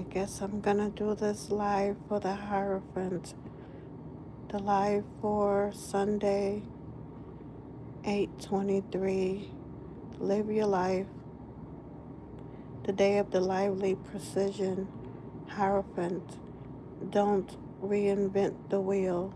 guess I'm gonna do this live for the Hierophant. The live for Sunday, 8/23. Live your life. The day of the lively precision. Hierophant. Don't reinvent the wheel.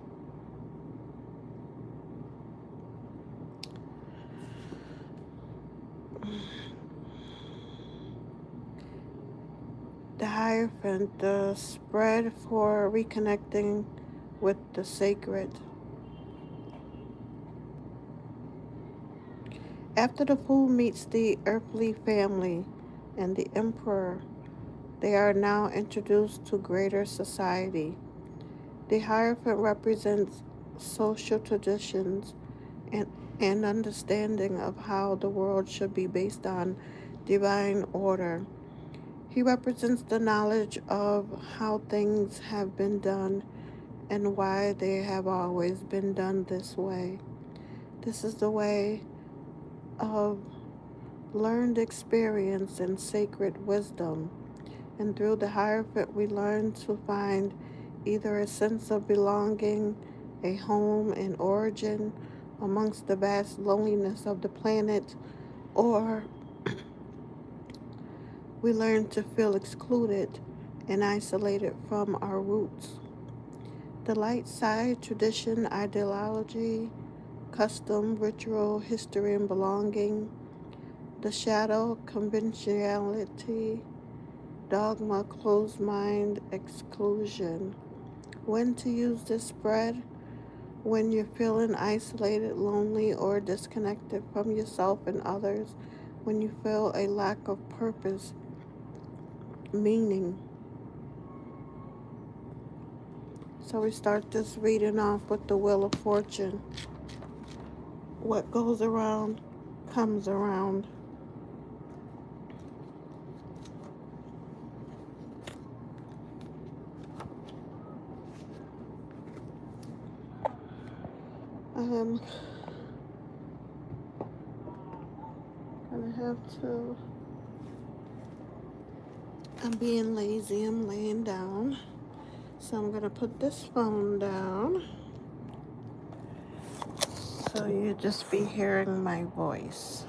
The Hierophant, the spread for reconnecting with the sacred. After the fool meets the earthly family and the emperor, they are now introduced to greater society. The Hierophant represents social traditions and an understanding of how the world should be based on divine order. He represents the knowledge of how things have been done and why they have always been done this way. This is the way of learned experience and sacred wisdom. And through the Hierophant, we learn to find either a sense of belonging, a home and origin amongst the vast loneliness of the planet, or we learn to feel excluded and isolated from our roots. The light side, tradition, ideology, custom, ritual, history, and belonging. The shadow, conventionality, dogma, closed mind, exclusion. When to use this spread? When you're feeling isolated, lonely, or disconnected from yourself and others. When you feel a lack of purpose, meaning. So we start this reading off with the Wheel of Fortune. What goes around comes around. I'm gonna have to. I'm being lazy. I'm laying down. So I'm gonna put this phone down. So you just be hearing my voice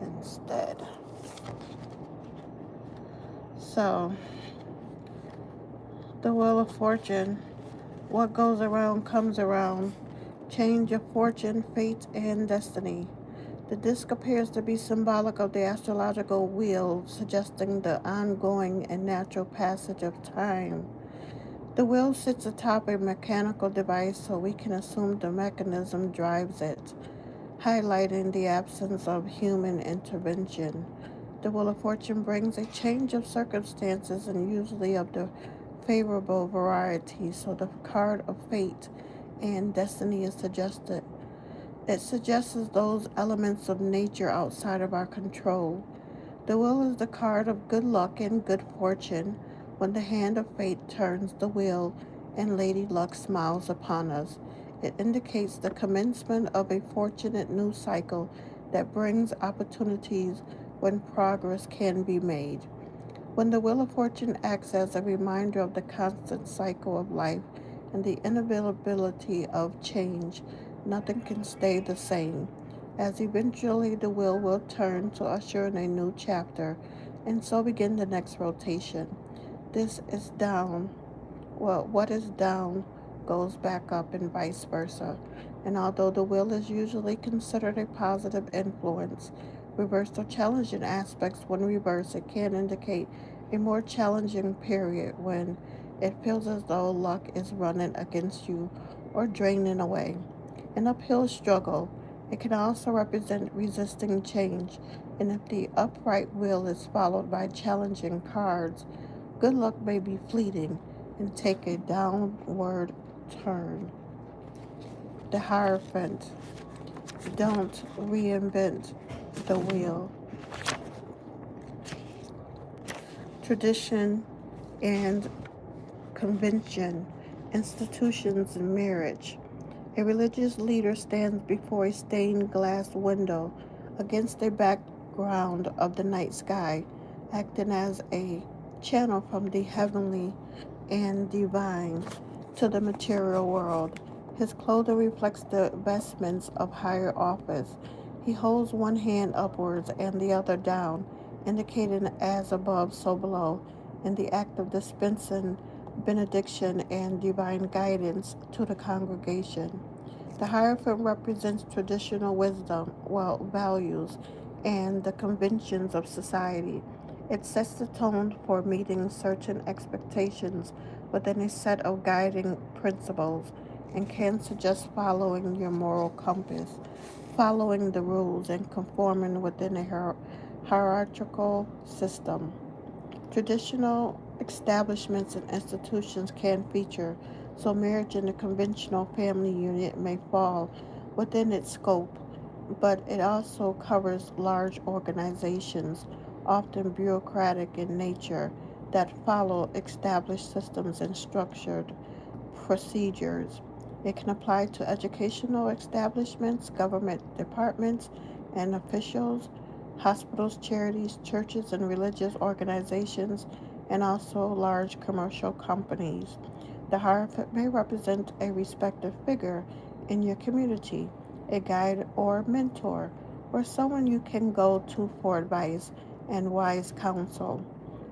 instead. So, the Wheel of Fortune. What goes around comes around. Change of fortune, fate, and destiny. The disc appears to be symbolic of the astrological wheel, suggesting the ongoing and natural passage of time. The wheel sits atop a mechanical device, so we can assume the mechanism drives it, highlighting the absence of human intervention. The Wheel of Fortune brings a change of circumstances and usually of the favorable variety, so the card of fate and destiny is suggested. It suggests those elements of nature outside of our control. The wheel is the card of good luck and good fortune. When the hand of fate turns the wheel and Lady Luck smiles upon us, it indicates the commencement of a fortunate new cycle that brings opportunities when progress can be made. When the Wheel of Fortune acts as a reminder of the constant cycle of life and the inevitability of change, nothing can stay the same, as eventually the wheel will turn to usher in a new chapter, and so begin the next rotation. This is down. Well, what is down goes back up and vice versa. And although the wheel is usually considered a positive influence, reversed or challenging aspects when reversed, it can indicate a more challenging period when it feels as though luck is running against you or draining away. An uphill struggle. It can also represent resisting change, and if the upright wheel is followed by challenging cards, good luck may be fleeting and take a downward turn. The Hierophant. Don't reinvent the wheel. Tradition and convention, institutions and marriage. A religious leader stands before a stained glass window against a background of the night sky, acting as a channel from the heavenly and divine to the material world. His clothing reflects the vestments of higher office. He holds one hand upwards and the other down, indicating as above, so below, in the act of dispensing benediction and divine guidance to the congregation. The Hierophant represents traditional wisdom, values, and the conventions of society. It sets the tone for meeting certain expectations within a set of guiding principles and can suggest following your moral compass, following the rules, and conforming within a hierarchical system. Traditional establishments and institutions can feature, so marriage in a conventional family unit may fall within its scope, but it also covers large organizations, often bureaucratic in nature, that follow established systems and structured procedures. It can apply to educational establishments, government departments and officials, hospitals, charities, churches, and religious organizations, and also large commercial companies. The hierophant may represent a respected figure in your community, a guide or mentor, or someone you can go to for advice and wise counsel.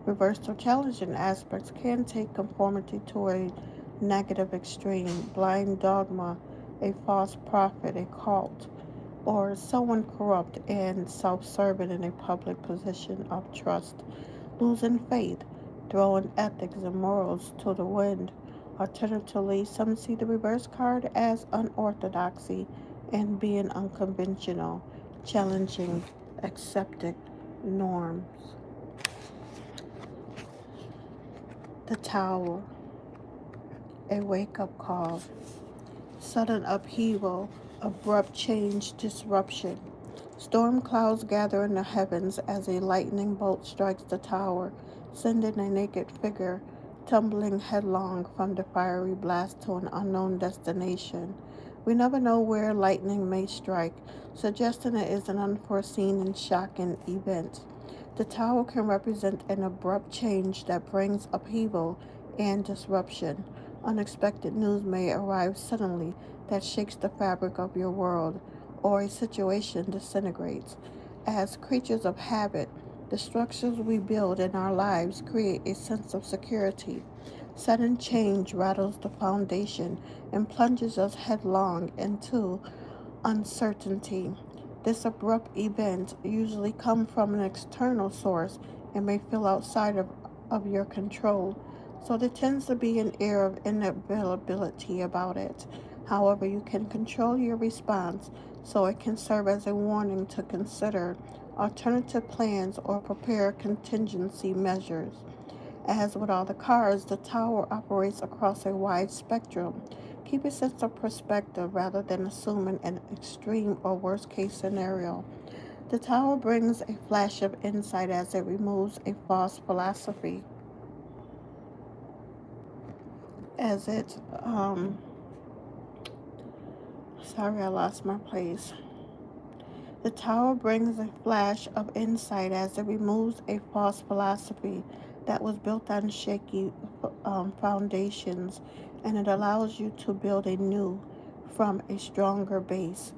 Reversed or challenging aspects can take conformity to a negative extreme, blind dogma, a false prophet, a cult, or someone corrupt and self serving in a public position of trust, losing faith, throwing ethics and morals to the wind. Alternatively, some see the reverse card as unorthodoxy and being unconventional, challenging accepted norms. The Tower, a wake up call. Sudden upheaval, abrupt change, disruption. Storm clouds gather in the heavens as a lightning bolt strikes the tower, sending a naked figure tumbling headlong from the fiery blast to an unknown destination. We never know where lightning may strike, suggesting it is an unforeseen and shocking event. The tower can represent an abrupt change that brings upheaval and disruption. Unexpected news may arrive suddenly that shakes the fabric of your world, or a situation disintegrates. As creatures of habit, the structures we build in our lives create a sense of security. Sudden change rattles the foundation and plunges us headlong into uncertainty. This abrupt event usually comes from an external source and may feel outside of your control, so there tends to be an air of inevitability about it. However, you can control your response, so it can serve as a warning to consider alternative plans or prepare contingency measures. As with all the cards, the tower operates across a wide spectrum. Keep a sense of perspective rather than assuming an extreme or worst case scenario. The tower brings a flash of insight as it removes a false philosophy. As it, sorry, I lost my place. The tower brings a flash of insight as it removes a false philosophy that was built on shaky foundations, and it allows you to build a new from a stronger base.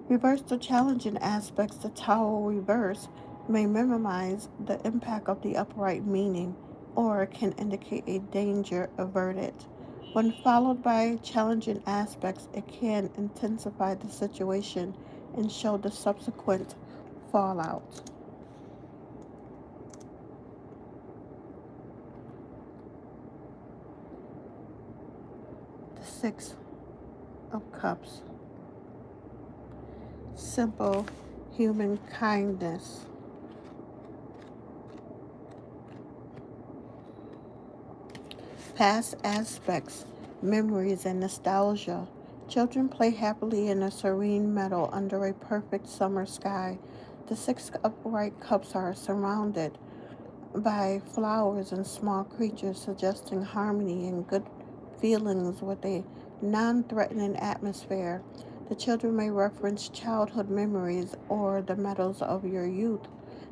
Reverse the challenging aspects. The tower reverse may minimize the impact of the upright meaning or can indicate a danger averted. When followed by challenging aspects, it can intensify the situation and show the subsequent fallout. The Six of Cups. Simple human kindness. Past aspects, memories, and nostalgia. Children play happily in a serene meadow under a perfect summer sky. The six upright cups are surrounded by flowers and small creatures, suggesting harmony and good feelings with a non threatening atmosphere. The children may reference childhood memories or the meadows of your youth.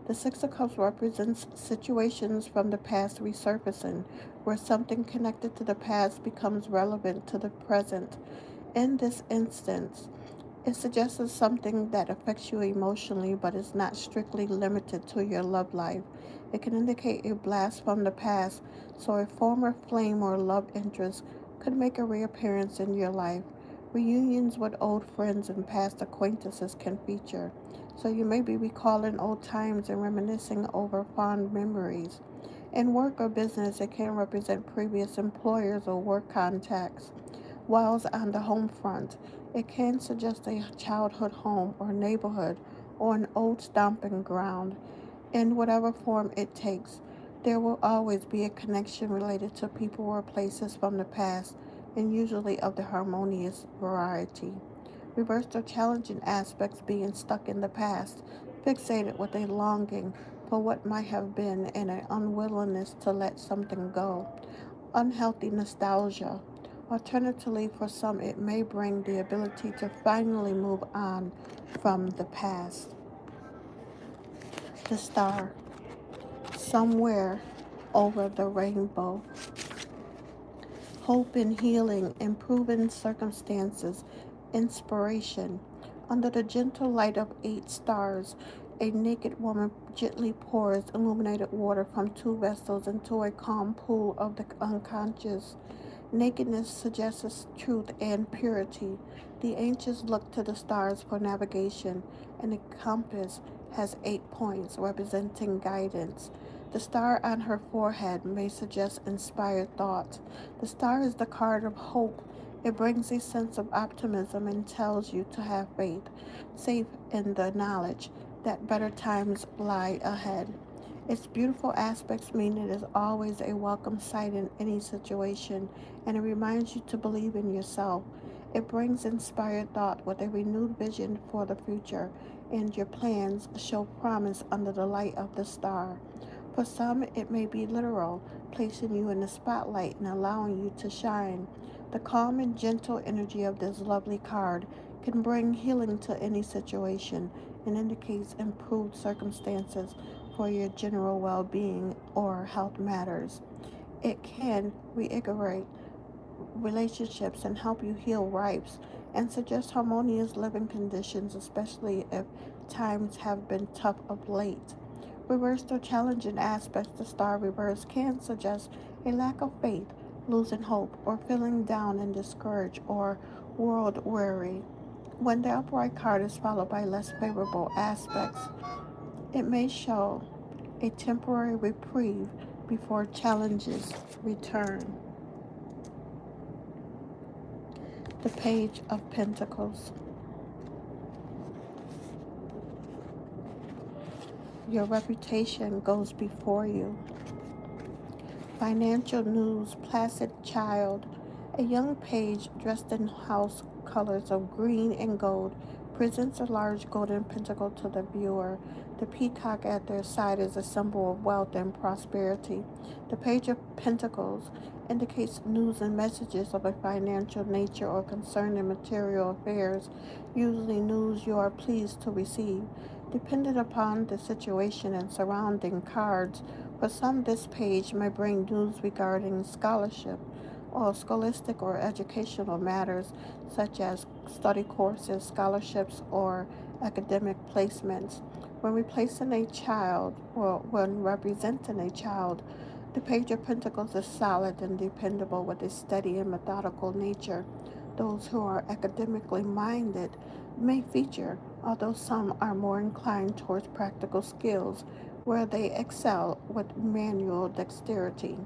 The Six of Cups represents situations from the past resurfacing, where something connected to the past becomes relevant to the present. In this instance, it suggests something that affects you emotionally but is not strictly limited to your love life. It can indicate a blast from the past, so a former flame or love interest could make a reappearance in your life. Reunions with old friends and past acquaintances can feature, so you may be recalling old times and reminiscing over fond memories. In work or business, it can represent previous employers or work contacts. Whilst on the home front, it can suggest a childhood home or neighborhood or an old stomping ground. In whatever form it takes, there will always be a connection related to people or places from the past, and usually of the harmonious variety. Reverse or challenging aspects being stuck in the past, fixated with a longing for what might have been and an unwillingness to let something go. Unhealthy nostalgia. Alternatively, for some, it may bring the ability to finally move on from the past. The star. Somewhere over the rainbow. Hope and healing, improving circumstances, inspiration. Under the gentle light of 8 stars, a naked woman gently pours illuminated water from 2 vessels into a calm pool of the unconscious. Nakedness suggests truth and purity. The ancients looked to the stars for navigation, and the compass has 8 points representing guidance. The star on her forehead may suggest inspired thought. The star is the card of hope. It brings a sense of optimism and tells you to have faith, safe in the knowledge that better times lie ahead. Its beautiful aspects mean it is always a welcome sight in any situation, and it reminds you to believe in yourself. It brings inspired thought with a renewed vision for the future, and your plans show promise under the light of the star. For some, it may be literal, placing you in the spotlight and allowing you to shine. The calm and gentle energy of this lovely card can bring healing to any situation and indicates improved circumstances for your general well being or health matters. It can reiterate relationships and help you heal rifts and suggest harmonious living conditions, especially if times have been tough of late. Reversed or challenging aspects to star reverse can suggest a lack of faith, losing hope, or feeling down and discouraged or world weary. When the upright card is followed by less favorable aspects, it may show a temporary reprieve before challenges return. The Page of Pentacles. Your reputation goes before you. Financial news, placid child. A young page dressed in house colors of green and gold presents a large golden pentacle to the viewer. The peacock at their side is a symbol of wealth and prosperity. The Page of Pentacles indicates news and messages of a financial nature or concerning material affairs, usually news you are pleased to receive. Depending upon the situation and surrounding cards, for some, this page may bring news regarding scholarship or scholastic or educational matters such as study courses, scholarships, or academic placements. When replacing a child or when representing a child, the Page of Pentacles is solid and dependable with a steady and methodical nature. Those who are academically minded may feature, although some are more inclined towards practical skills where they excel with manual dexterity.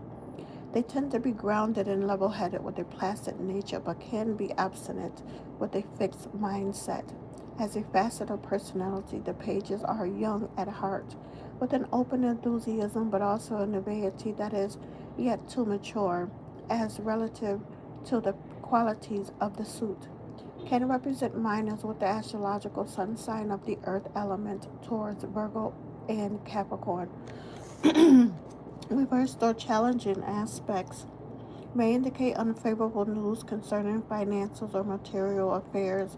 They tend to be grounded and level headed with a placid nature, but can be obstinate with a fixed mindset. As a facet of personality, the pages are young at heart, with an open enthusiasm but also a naivety that is yet too mature, as relative to the qualities of the suit. Can represent minors with the astrological sun sign of the earth element towards Virgo and Capricorn. Reversed or challenging aspects may indicate unfavorable news concerning finances or material affairs,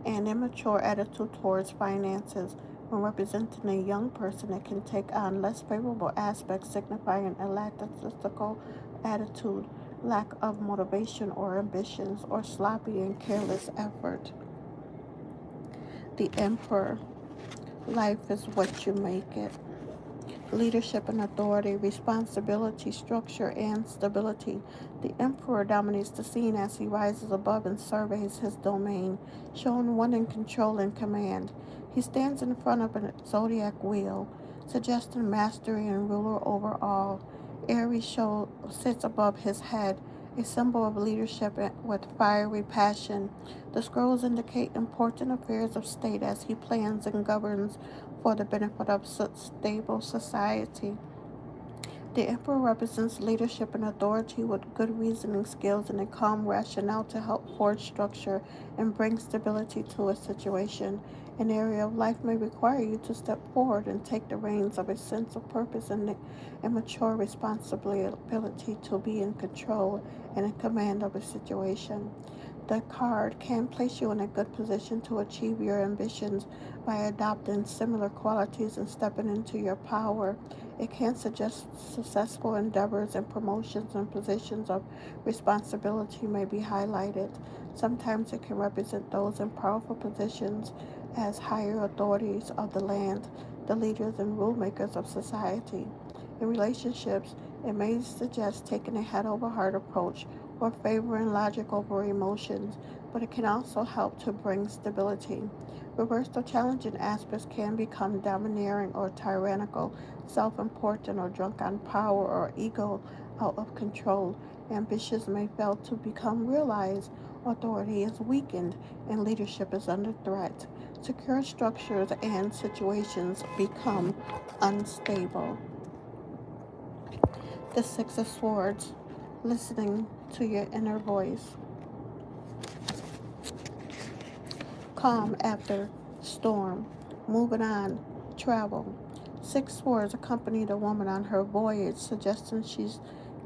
an immature attitude towards finances When representing a young person, it can take on less favorable aspects, signifying a lackadaisical attitude, lack of motivation or ambitions, or sloppy and careless effort. The Emperor. Life is what you make it. Leadership and authority, responsibility, structure, and stability. The emperor dominates the scene as he rises above and surveys his domain, showing one in control and command. He stands in front of a zodiac wheel, suggesting mastery and ruler over all. Aries sits above his head, a symbol of leadership with fiery passion. The scrolls indicate important affairs of state as he plans and governs for the benefit of stable society. The emperor represents leadership and authority with good reasoning skills and a calm rationale to help forge structure and bring stability to a situation. An area of life may require you to step forward and take the reins of a sense of purpose and a mature responsibility to be in control and in command of a situation. The card can place you in a good position to achieve your ambitions by adopting similar qualities and stepping into your power. It can suggest successful endeavors and promotions and positions of responsibility may be highlighted. Sometimes it can represent those in powerful positions as higher authorities of the land, the leaders and rule makers of society. In relationships, it may suggest taking a head over heart approach or favoring logic over emotions, but it can also help to bring stability. Reversed or challenging aspects can become domineering or tyrannical, self important or drunk on power or ego out of control. Ambitions may fail to become realized, authority is weakened, and leadership is under threat. Secure structures and situations become unstable. The Six of Swords, listening to your inner voice. Calm after storm, moving on, travel. Six Swords accompany the woman on her voyage, suggesting she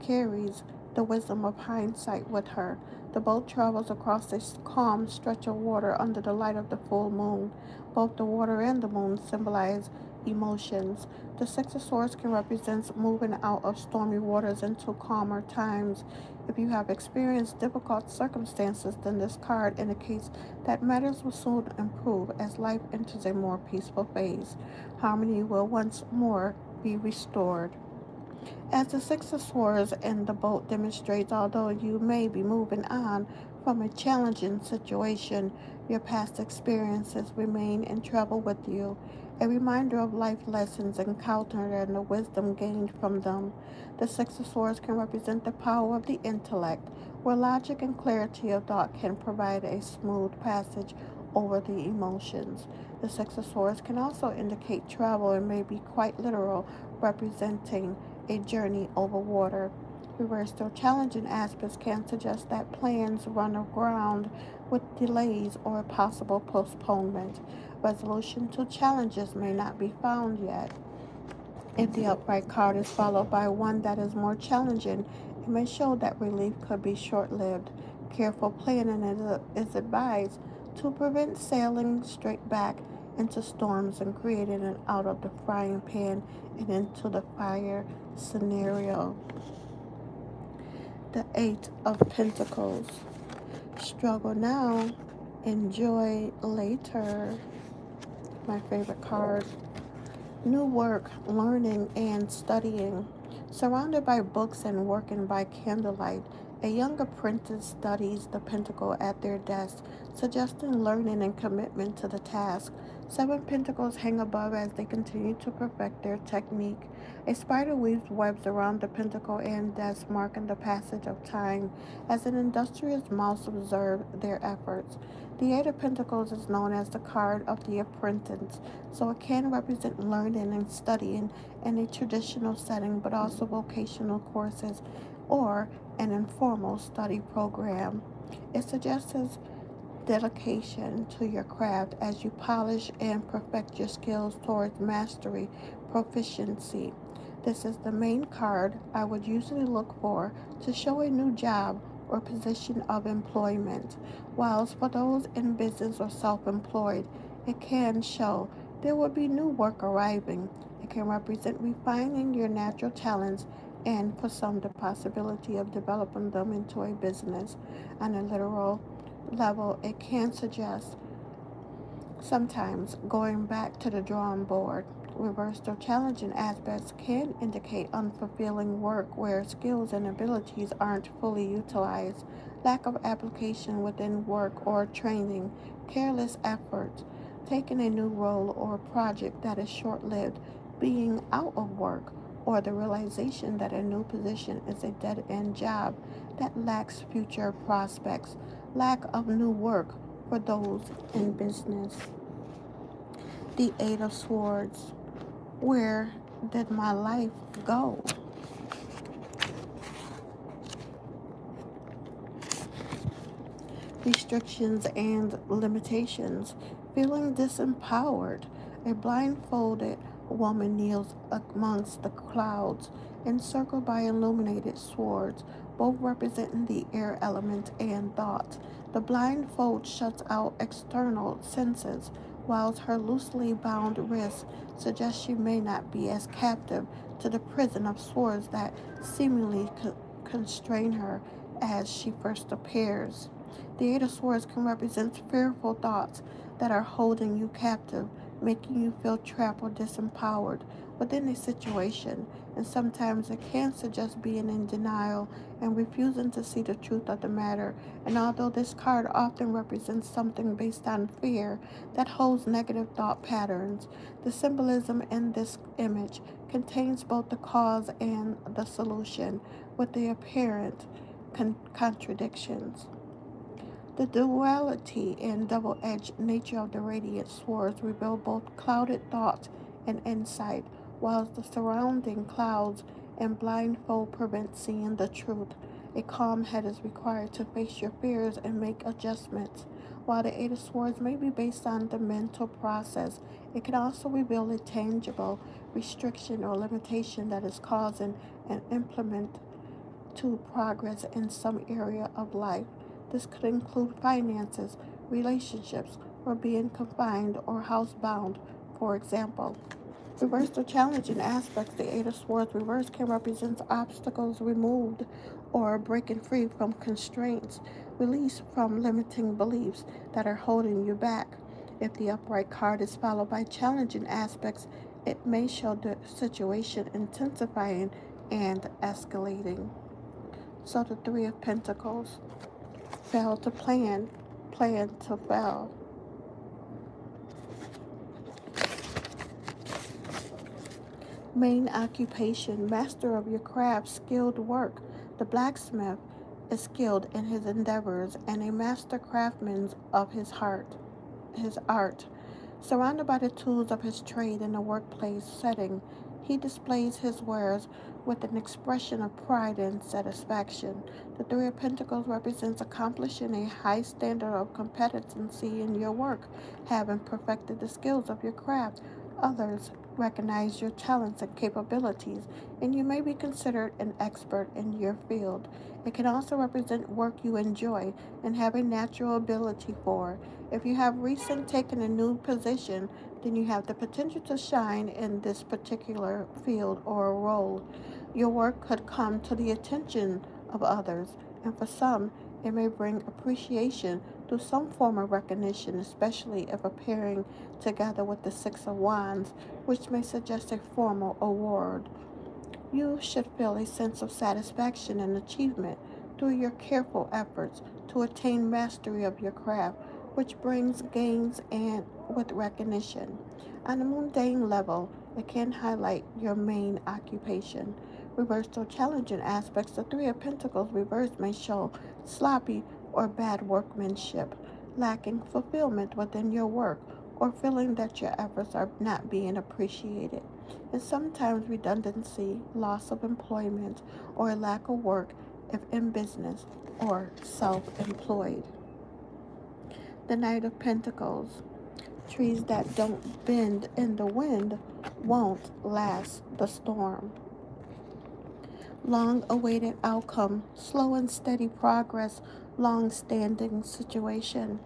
carries the wisdom of hindsight with her. The boat travels across a calm stretch of water under the light of the full moon. Both the water and the moon symbolize emotions. The Six of Swords can represent moving out of stormy waters into calmer times. If you have experienced difficult circumstances, then this card indicates that matters will soon improve as life enters a more peaceful phase. Harmony will once more be restored. As the Six of Swords in the boat demonstrates, although you may be moving on from a challenging situation, your past experiences remain in travel with you, a reminder of life lessons encountered and the wisdom gained from them. The Six of Swords can represent the power of the intellect, where logic and clarity of thought can provide a smooth passage over the emotions. The Six of Swords can also indicate travel and may be quite literal, representing a journey over water. Reversed or challenging aspects can suggest that plans run aground with delays or possible postponement. Resolution to challenges may not be found yet. If the upright card is followed by one that is more challenging, it may show that relief could be short lived. Careful planning is advised to prevent sailing straight back into storms and creating an out of the frying pan and into the fire scenario. The Eight of Pentacles. Struggle now, enjoy later. My favorite card. New work, learning, and studying. Surrounded by books and working by candlelight, a young apprentice studies the pentacle at their desk, suggesting learning and commitment to the task. Seven pentacles hang above as they continue to perfect their technique. A spider weaves webs around the pentacle and desk, marking the passage of time as an industrious mouse observes their efforts. The Eight of Pentacles is known as the card of the apprentice, so it can represent learning and studying in a traditional setting, but also vocational courses or an informal study program. It suggests dedication to your craft as you polish and perfect your skills towards mastery, proficiency. This is the main card I would usually look for to show a new job or position of employment, whilst for those in business or self employed, it can show There will be new work arriving. It can represent refining your natural talents and, for some, the possibility of developing them into a business. On a literal level, it can suggest sometimes going back to the drawing board. Reversed or challenging aspects can indicate unfulfilling work where skills and abilities aren't fully utilized, lack of application within work or training, careless effort, taking a new role or project that is short lived, being out of work, or the realization that a new position is a dead end job that lacks future prospects, lack of new work for those in business. The Eight of Swords. Where did my life go? Restrictions and limitations. Feeling disempowered. A blindfolded woman kneels amongst the clouds, encircled by illuminated swords, both representing the air element and thought. The blindfold shuts out external senses, whilst her loosely bound wrists suggest she may not be as captive to the prison of swords that seemingly constrain her as she first appears. The Eight of Swords can represent fearful thoughts that are holding you captive, making you feel trapped or disempowered within a situation, and sometimes it can suggest being in denial and refusing to see the truth of the matter. And although this card often represents something based on fear that holds negative thought patterns, the symbolism in this image contains both the cause and the solution, with the apparent contradictions. The duality and double-edged nature of the radiant swords reveal both clouded thought and insight, whilst the surrounding clouds and blindfold prevent seeing the truth. A calm head is required to face your fears and make adjustments. While the Eight of Swords may be based on the mental process, it can also reveal a tangible restriction or limitation that is causing an implement to progress in some area of life. This could include finances, relationships, or being confined or housebound, for example. Reversed or challenging aspects, the Eight of Swords reverse can represent obstacles removed or breaking free from constraints, release from limiting beliefs that are holding you back. If the upright card is followed by challenging aspects, it may show the situation intensifying and escalating. So the Three of Pentacles. Fail to plan, plan to fail. Main occupation, master of your craft, skilled work. The blacksmith is skilled in his endeavors and a master craftsman of his art. Surrounded by the tools of his trade in a workplace setting, he displays his wares with an expression of pride and satisfaction. The Three of Pentacles represents accomplishing a high standard of competency in your work, having perfected the skills of your craft. Others recognize your talents and capabilities, and you may be considered an expert in your field. It can also represent work you enjoy and have a natural ability for. If you have recently taken a new position, then you have the potential to shine in this particular field or role. Your work could come to the attention of others, and for some, it may bring appreciation through some form of recognition, especially if appearing together with the Six of Wands, which may suggest a formal award. You should feel a sense of satisfaction and achievement through your careful efforts to attain mastery of your craft, which brings gains and with recognition. On a mundane level, it can highlight your main occupation. Reversed or challenging aspects, the Three of Pentacles reversed may show sloppy or bad workmanship, lacking fulfillment within your work, or feeling that your efforts are not being appreciated, and sometimes redundancy, loss of employment, or a lack of work if in business or self-employed. The Knight of Pentacles. Trees that don't bend in the wind won't last the storm. Long awaited outcome, slow and steady progress, long standing situation.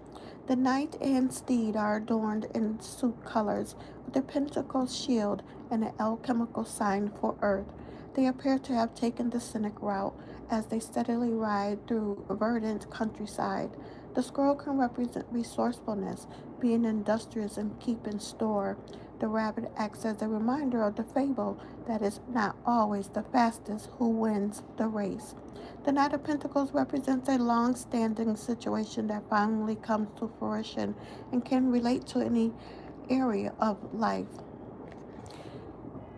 The knight and steed are adorned in suit colors the Pentacles shield, and the alchemical sign for Earth. They appear to have taken the scenic route as they steadily ride through verdant countryside. The squirrel can represent resourcefulness, being industrious and keeping store. The rabbit acts as a reminder of the fable that it's not always the fastest who wins the race. The Knight of Pentacles represents a long standing situation that finally comes to fruition and can relate to any area of life.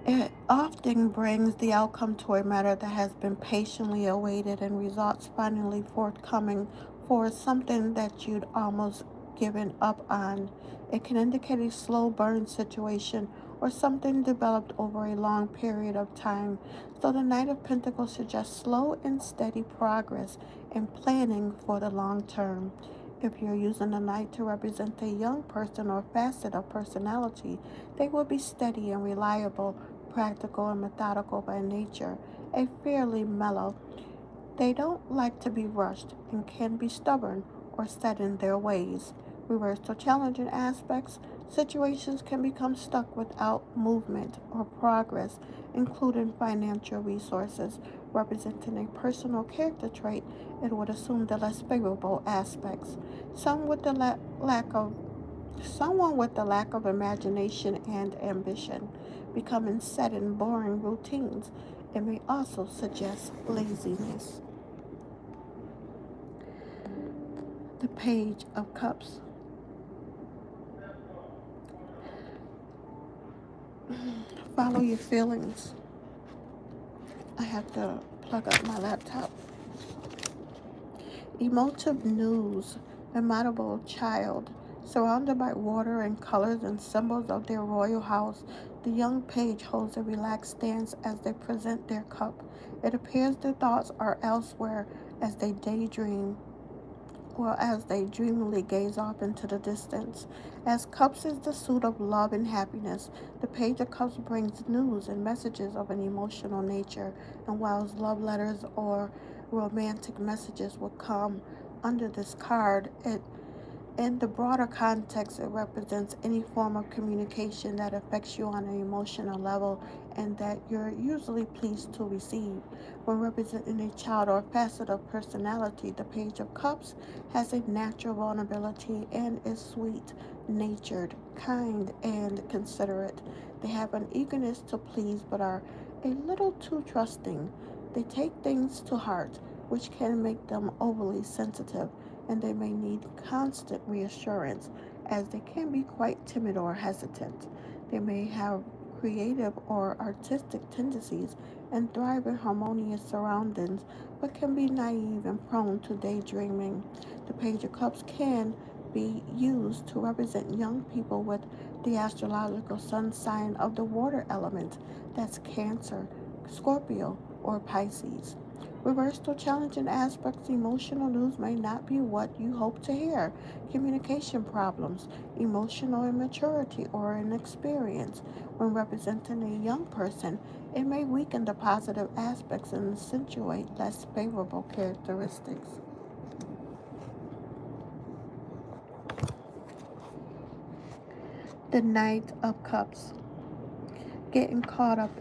It often brings the outcome to a matter that has been patiently awaited and results finally forthcoming for something that you'd almost given up on. It can indicate a slow burn situation or something developed over a long period of time. So the Knight of Pentacles suggests slow and steady progress and planning for the long term. If you're using the Knight to represent a young person or facet of personality, they will be steady and reliable, practical and methodical by nature, a fairly mellow. They don't like to be rushed and can be stubborn or set in their ways. Reverse to challenging aspects, situations can become stuck without movement or progress, including financial resources. Representing a personal character trait, it would assume the less favorable aspects. Some with the lack of Someone with the lack of imagination and ambition, becoming set in boring routines. It may also suggest laziness. The Page of Cups. Follow your feelings. I have to plug up my laptop. Emotive news. Immutable child. Surrounded by water and colors and symbols of their royal house, the young page holds a relaxed stance as they present their cup. It appears their thoughts are elsewhere as they daydream, or as they dreamily gaze off into the distance. As Cups is the suit of love and happiness, the Page of Cups brings news and messages of an emotional nature, and whilst love letters or romantic messages will come under this card, in the broader context, it represents any form of communication that affects you on an emotional level and that you're usually pleased to receive. When representing a child or facet of personality, the Page of Cups has a natural vulnerability and is sweet natured, kind, and considerate. They have an eagerness to please but are a little too trusting. They take things to heart, which can make them overly sensitive, and they may need constant reassurance as they can be quite timid or hesitant. They may have creative or artistic tendencies and thrive in harmonious surroundings, but can be naive and prone to daydreaming. The Page of Cups can be used to represent young people with the astrological sun sign of the water element, that's Cancer, Scorpio, or Pisces. Reverse to challenging aspects, emotional news may not be what you hope to hear. Communication problems, emotional immaturity, or inexperience. When representing a young person, it may weaken the positive aspects and accentuate less favorable characteristics. The Knight of Cups. Getting caught up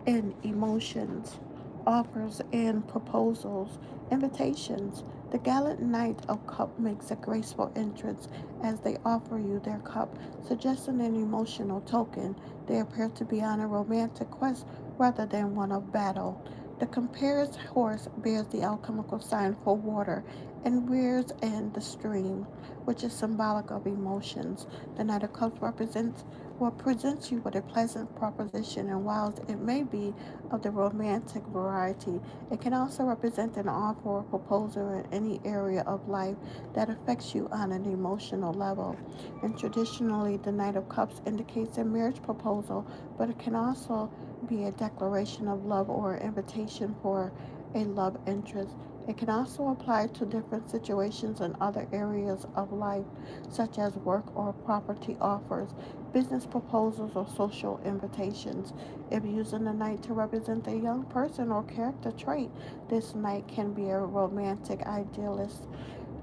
in emotions, offers and proposals, invitations. The gallant Knight of Cup makes a graceful entrance as they offer you their cup, suggesting an emotional token. They appear to be on a romantic quest rather than one of battle. The compar's horse bears the alchemical sign for water and rears in the stream, which is symbolic of emotions. The Knight of Cups represents what presents you with a pleasant proposition, and whilst it may be of the romantic variety, it can also represent an offer or proposal in any area of life that affects you on an emotional level. And traditionally, the Knight of Cups indicates a marriage proposal, but it can also be a declaration of love or an invitation for a love interest. It can also apply to different situations in other areas of life, such as work or property offers, business proposals, or social invitations. If using the Knight to represent a young person or character trait, this Knight can be a romantic idealist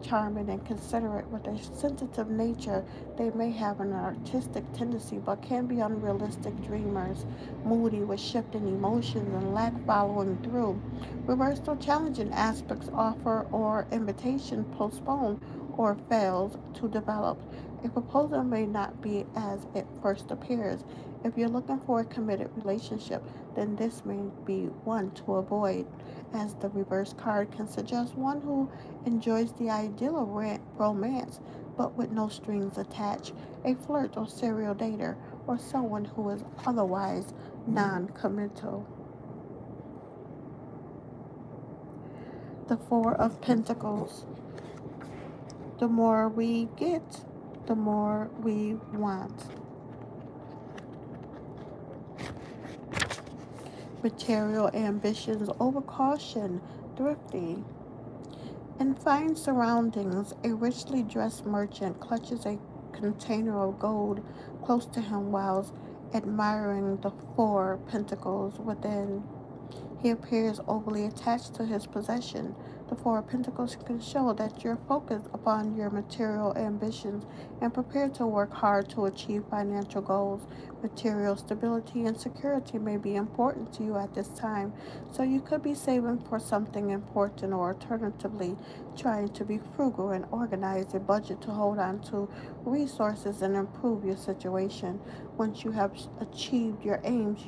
charming and considerate. With a sensitive nature, they may have an artistic tendency but can be unrealistic dreamers, moody with shifting emotions and lack following through. Reversed or challenging aspects offer or invitation postpone or fails to develop. A proposal may not be as it first appears. If you're looking for a committed relationship, then this may be one to avoid, as the reverse card can suggest one who enjoys the ideal of romance but with no strings attached, a flirt or serial dater, or someone who is otherwise non committal. The Four of Pentacles. The more we get, the more we want. Material ambitions over caution, thrifty. In fine surroundings, a richly dressed merchant clutches a container of gold close to him whilst admiring the four pentacles within. He appears overly attached to his possession. The Four of Pentacles can show that you're focused upon your material ambitions and prepared to work hard to achieve financial goals. Material stability and security may be important to you at this time, so you could be saving for something important or alternatively trying to be frugal and organize a budget to hold on to resources and improve your situation. Once you have achieved your aims,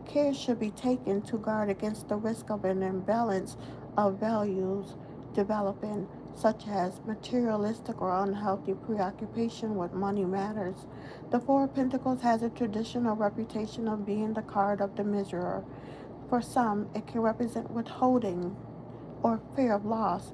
care should be taken to guard against the risk of an imbalance of values developing, such as materialistic or unhealthy preoccupation with money matters. The Four of Pentacles has a traditional reputation of being the card of the miserer. For some, it can represent withholding or fear of loss,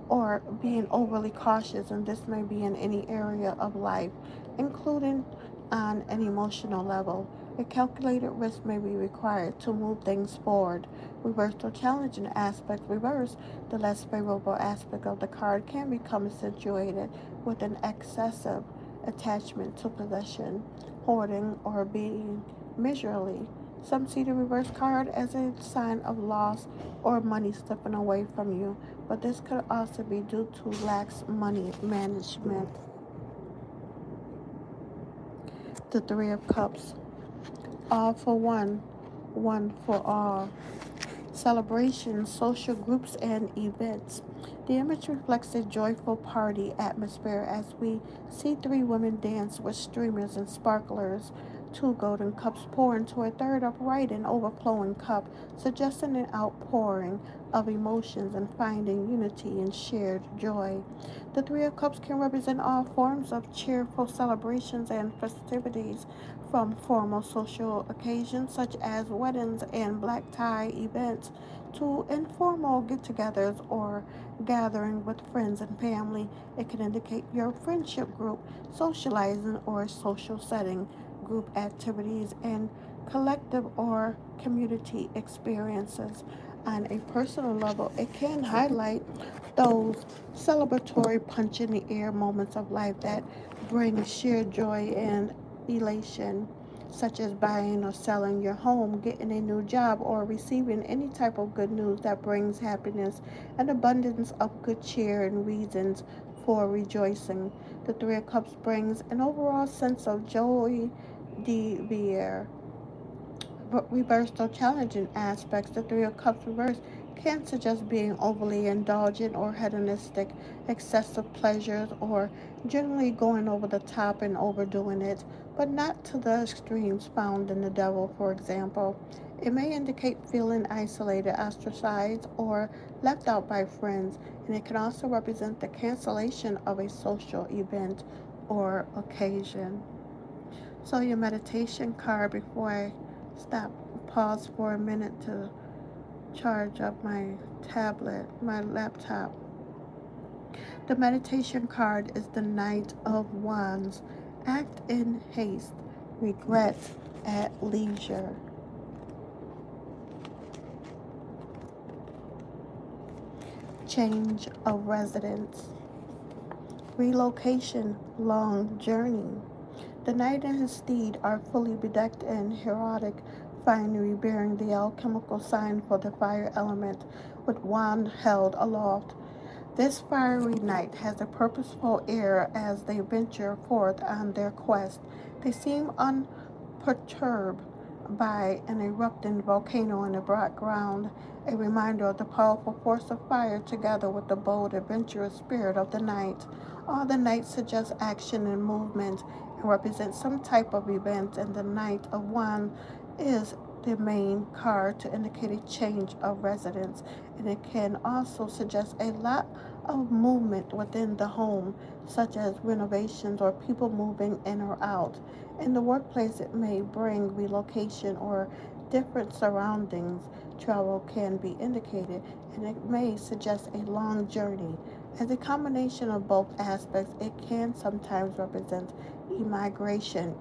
or being overly cautious, and this may be in any area of life, including on an emotional level. A calculated risk may be required to move things forward. Reversed or challenging aspect reverse, the less favorable aspect of the card can become accentuated with an excessive attachment to possession, hoarding, or being miserly. Some see the reverse card as a sign of loss or money slipping away from you, but this could also be due to lax money management. The Three of Cups. All for one for all. Celebrations, social groups, and events. The image reflects a joyful party atmosphere as we see three women dance with streamers and sparklers. Two golden cups pour into a third upright and overflowing cup, suggesting an outpouring of emotions and finding unity in shared joy. The Three of Cups can represent all forms of cheerful celebrations and festivities, from formal social occasions such as weddings and black tie events to informal get togethers or gathering with friends and family. It can indicate your friendship group, socializing or social setting, group activities, and collective or community experiences. On a personal level, it can highlight those celebratory punch in the air moments of life that bring sheer joy and elation, such as buying or selling your home, getting a new job, or receiving any type of good news that brings happiness, an abundance of good cheer and reasons for rejoicing. The Three of Cups brings an overall sense of joy de vivre. Reversed or challenging aspects, the Three of Cups reversed can suggest being overly indulgent or hedonistic, excessive pleasures, or generally going over the top and overdoing it, but not to the extremes found in the devil, for example. It may indicate feeling isolated, ostracized, or left out by friends, and it can also represent the cancellation of a social event or occasion. So your meditation card before I stop, pause for a minute to charge up my tablet, my laptop. The meditation card is the Knight of Wands. Act in haste, regret at leisure. Change of residence. Relocation, long journey. The knight and his steed are fully bedecked in heraldic finery bearing the alchemical sign for the fire element, with wand held aloft. This fiery night has a purposeful air as they venture forth on their quest. They seem unperturbed by an erupting volcano in the background, a reminder of the powerful force of fire together with the bold, adventurous spirit of the night. All the night suggests action and movement and represents some type of event, and the Knight of Wands is the main card to indicate a change of residence, and it can also suggest a lot of movement within the home, such as renovations or people moving in or out. In the workplace, it may bring relocation or different surroundings. Travel can be indicated, and it may suggest a long journey. As a combination of both aspects, it can sometimes represent immigration.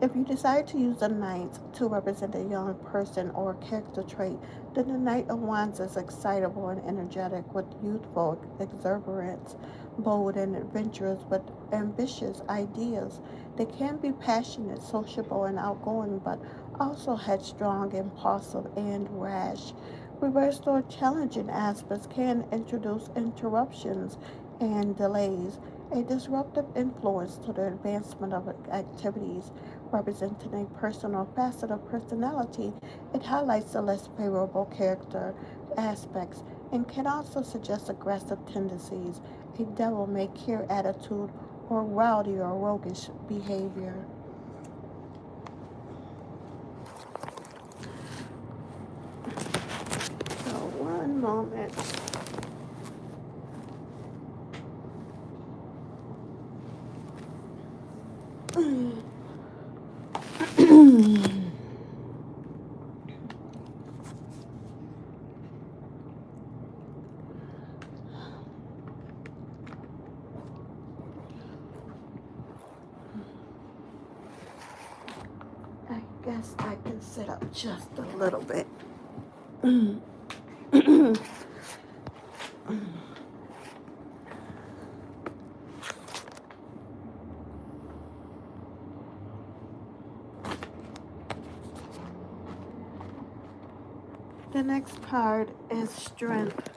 If you decide to use the knight to represent a young person or character trait, then the Knight of Wands is excitable and energetic with youthful exuberance, bold and adventurous with ambitious ideas. They can be passionate, sociable, and outgoing, but also headstrong, impulsive, and rash. Reversed or challenging aspects can introduce interruptions and delays, a disruptive influence to the advancement of activities. Representing a personal facet of personality, it highlights the less favorable character aspects and can also suggest aggressive tendencies, a devil may care attitude, or rowdy or roguish behavior. So, one moment. I guess I can sit up just a little bit. The next card is Strength.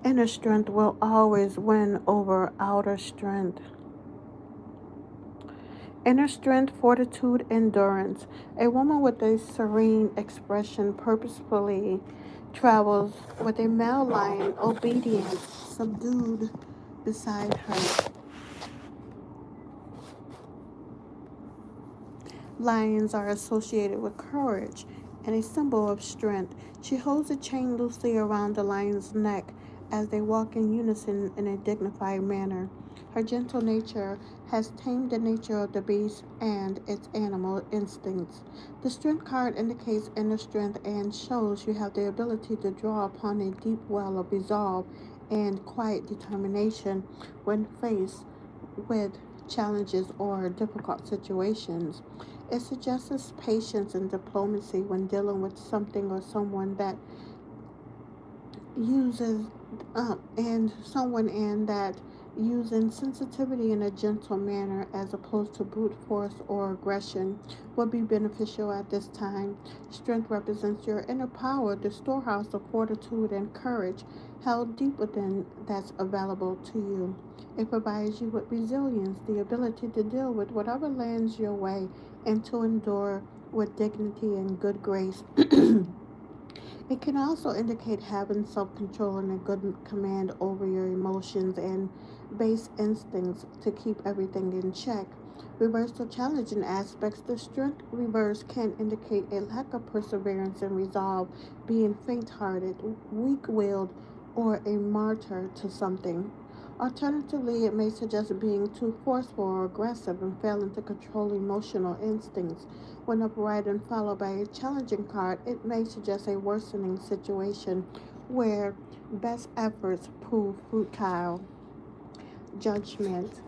Inner strength will always win over outer strength. Inner strength, fortitude, endurance. A woman with a serene expression purposefully travels with a male lion, obedient, subdued beside her. Lions are associated with courage and a symbol of strength. She holds a chain loosely around the lion's neck as they walk in unison in a dignified manner. Her gentle nature has tamed the nature of the beast and its animal instincts. The strength card indicates inner strength and shows you have the ability to draw upon a deep well of resolve and quiet determination when faced with challenges or difficult situations. It suggests patience and diplomacy when dealing with something or someone that uses and someone and that using sensitivity in a gentle manner as opposed to brute force or aggression would be beneficial at this time. Strength represents your inner power, the storehouse of fortitude and courage held deep within that's available to you. It provides you with resilience, the ability to deal with whatever lands your way and to endure with dignity and good grace. It can also indicate having self control and a good command over your emotions and base instincts to keep everything in check. Reverse or challenging aspects. The strength reverse can indicate a lack of perseverance and resolve, being faint hearted, weak willed, or a martyr to something. Alternatively, it may suggest being too forceful or aggressive and failing to control emotional instincts. When upright and followed by a challenging card, it may suggest a worsening situation where best efforts prove futile. Judgment.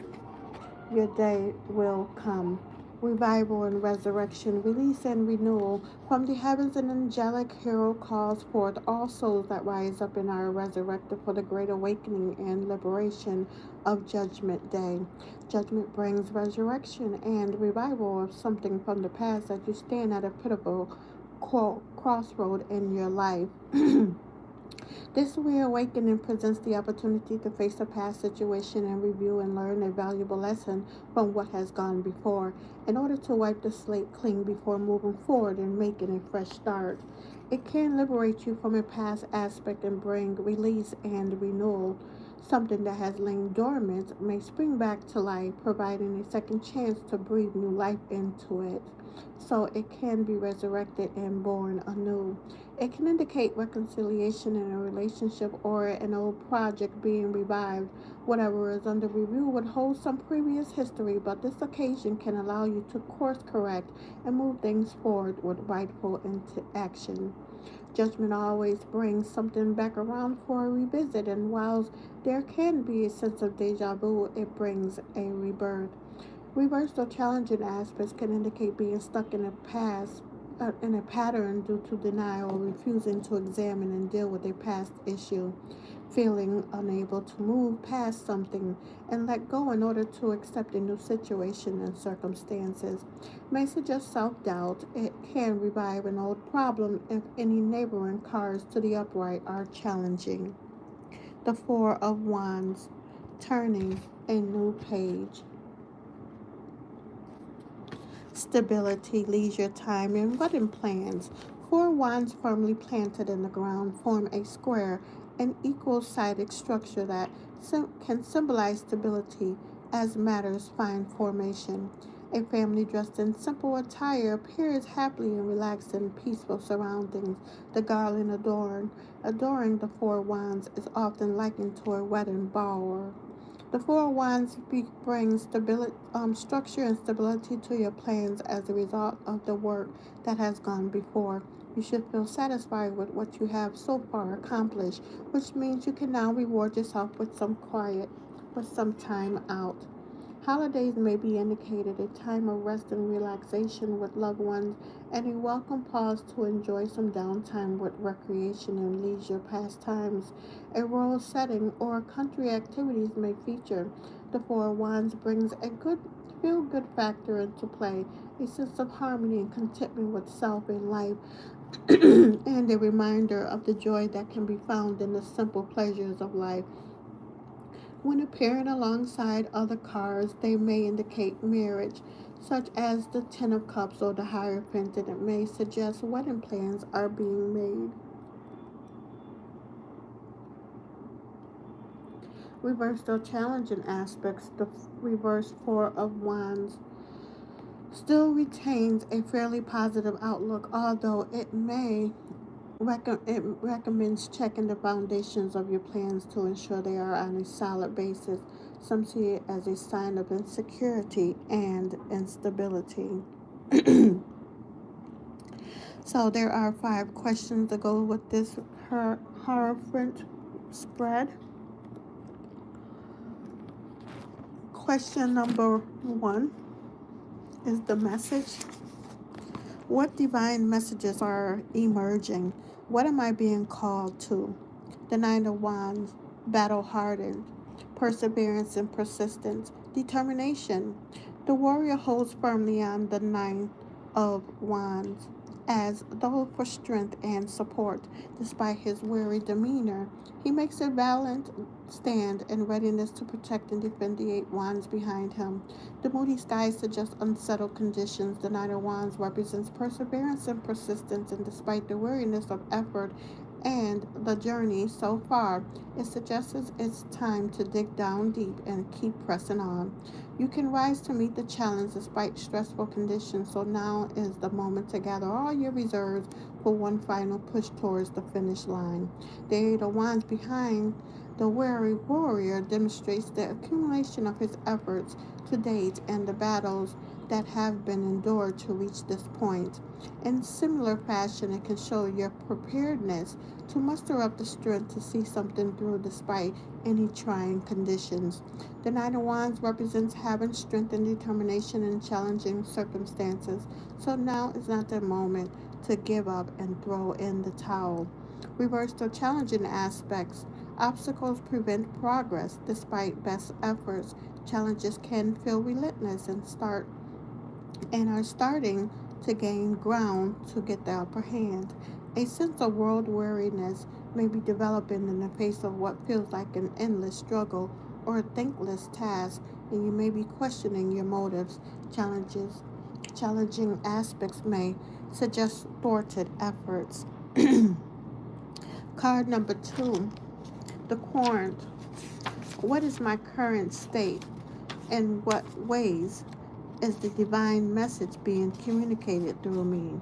Your day will come. Revival and resurrection, release and renewal. From the heavens, an angelic herald calls forth all souls that rise up and are resurrected for the great awakening and liberation of Judgment Day. Judgment brings resurrection and revival of something from the past that you stand at a pivotal crossroad in your life. This reawakening presents the opportunity to face a past situation and review and learn a valuable lesson from what has gone before in order to wipe the slate clean before moving forward and making a fresh start. It can liberate you from a past aspect and bring release and renewal. Something that has lain dormant may spring back to life, providing a second chance to breathe new life into it. So it can be resurrected and born anew. It can indicate reconciliation in a relationship or an old project being revived. Whatever is under review would hold some previous history, but this occasion can allow you to course correct and move things forward with rightful into action. Judgment always brings something back around for a revisit, and while there can be a sense of deja vu, it brings a rebirth. Reversed or challenging aspects can indicate being stuck in a pattern due to denial or refusing to examine and deal with a past issue, feeling unable to move past something and let go in order to accept a new situation and circumstances. May suggest self-doubt. It can revive an old problem if any neighboring cards to the upright are challenging. The Four of Wands, turning a new page. Stability, leisure time, and wedding plans. Four wands firmly planted in the ground form a square, an equal-sided structure that can symbolize stability as matters find formation. A family dressed in simple attire appears happily and relaxed in peaceful surroundings. The garland adoring the four wands is often likened to a wedding bower. The Four of Wands brings structure and stability to your plans as a result of the work that has gone before. You should feel satisfied with what you have so far accomplished, which means you can now reward yourself with some quiet, with some time out. Holidays may be indicated a time of rest and relaxation with loved ones and a welcome pause to enjoy some downtime with recreation and leisure pastimes. A rural setting or country activities may feature. The Four of Wands brings a good feel good factor into play, a sense of harmony and contentment with self and life, and a reminder of the joy that can be found in the simple pleasures of life. When appearing alongside other cards, they may indicate marriage, such as the Ten of Cups or the Hierophant, and it may suggest wedding plans are being made. Reversed or challenging aspects, the reverse Four of Wands still retains a fairly positive outlook, although it recommends checking the foundations of your plans to ensure they are on a solid basis. Some see it as a sign of insecurity and instability. So there are 5 questions to go with this Hierophant spread. Question number 1 is the message. What divine messages are emerging? What am I being called to? The Nine of Wands, battle hardened, perseverance and persistence, determination. The warrior holds firmly on the Nine of Wands as though for strength and support. Despite his weary demeanor, he makes a valiant stand in readiness to protect and defend the 8 wands behind him. The moody skies suggest unsettled conditions. The Nine of Wands represents perseverance and persistence, and despite the weariness of effort and the journey so far, it suggests it's time to dig down deep and keep pressing on. You can rise to meet the challenge despite stressful conditions, so now is the moment to gather all your reserves for one final push towards the finish line. The Eight of Wands behind The weary warrior demonstrates the accumulation of his efforts to date and the battles that have been endured to reach this point. In similar fashion, it can show your preparedness to muster up the strength to see something through despite any trying conditions. The Knight of Wands represents having strength and determination in challenging circumstances, so now is not the moment to give up and throw in the towel. Reverse the challenging aspects. Obstacles prevent progress despite best efforts. Challenges can feel relentless and are starting to gain ground to get the upper hand. A sense of world weariness may be developing in the face of what feels like an endless struggle or a thankless task, and you may be questioning your motives. Challenges, challenging aspects may suggest thwarted efforts. Card number 2, the Quant. What is my current state? In what ways is the divine message being communicated through me?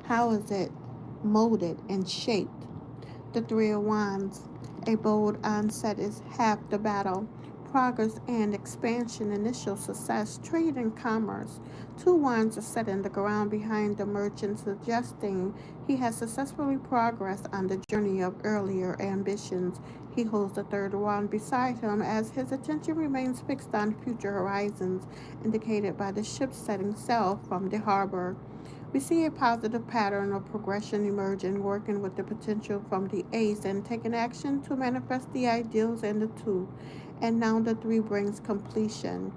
How is it molded and shaped? The Three of Wands. A bold onset is half the battle. Progress and expansion, initial success, trade and commerce. Two wands are set in the ground behind the merchant, suggesting he has successfully progressed on the journey of earlier ambitions. He holds the third wand beside him as his attention remains fixed on future horizons, indicated by the ship setting sail from the harbor. We see a positive pattern of progression emerging, working with the potential from the ace and taking action to manifest the ideals in the two. And now the three brings completion